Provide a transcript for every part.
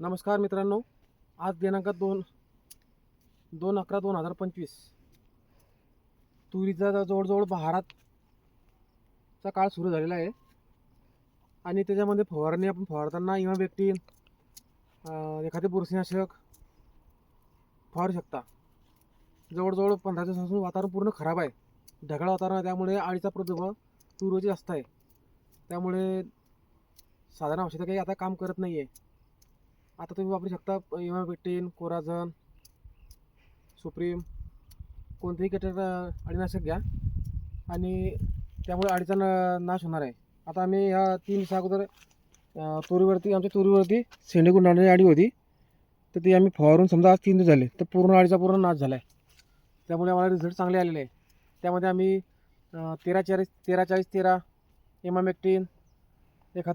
नमस्कार मित्रांनो, आज दिनांक 2/11/2025 तुरीचा जवळजवळ बहाराचा काळ सुरू झालेला आहे आणि त्याच्यामध्ये फवारणी आपण फवारताना इमामेक्टिन एखादे बुरशीनाशक फवारू शकता. जवळजवळ 15 दिवसापासून वातावरण पूर्ण खराब आहे, ढगाळ वातावरण आहे, त्यामुळे अळीचा प्रादुर्भाव तुरीवरती जास्त आहे. त्यामुळे साधारण औषधं काही आता काम करत नाही आहे. आता तुम्ही वापरू शकता इमामेक्टिन, कोराझन, सुप्रीम, कोणतेही कीटक अळीनाशक घ्या आणि त्यामुळे अळीचा नाश होणार आहे. आता आम्ही ह्या 3 दिवसा अगोदर आमच्या तुरीवरती शेंडे गुंडाळणारी अळी होती, तर ती आम्ही फवारून समजा आज 3 दिवस झाले, तर पूर्ण अळीचा पूर्ण नाश झाला आहे. त्यामुळे आम्हाला रिझल्ट चांगले आलेले आहे. त्यामध्ये आम्ही 13-40-13 इमामेक्टिन, एक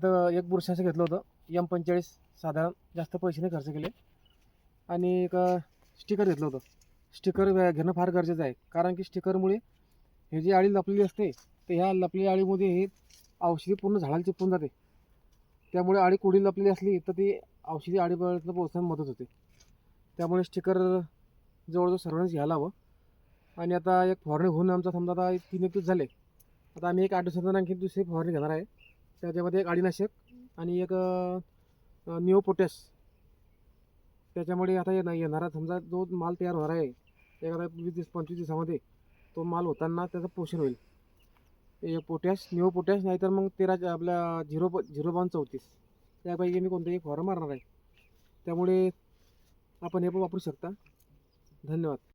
बुरशीनाशक घेतलं होतं, M45, साधारण जास्त पैसे नाही खर्च केले, आणि एक स्टिकर घेतलं होतं. स्टिकर घेणं फार गरजेचं आहे, कारण की स्टिकरमुळे हे जी अळी लपलेली असते, तर ह्या लपलेल्या अळीमध्ये हे औषधी पूर्ण झाडाला चिपकून जाते. त्यामुळे अळी कुडी लपलेली असली तर ती औषधी अळीपर्यंत पोहोचण्यास मदत होते. त्यामुळे स्टिकर जवळजवळ सर्वांनीच घ्यायला हवं. आणि आता एक फवारणी होऊन आमचा समजा आता 3 दिवस झाले. आता आम्ही एक 8 दिवसानंतर आणखी दुसरी फवारणी घेणार आहे. त्याच्यामध्ये एक अळीनाशक आणि एक निओ पोटॅश. त्याच्यामुळे आता येणारा समजा जो माल तयार होणार आहे एखादा 20-25 दिवसामध्ये, तो माल होताना त्याचं पोषण होईल. पोटॅश, निओ पोटॅश, नाहीतर मग आपल्या 0.34 त्यापैकी मी कोणताही फवारा मारणार आहे. त्यामुळे आपण हे पण वापरू शकता. धन्यवाद.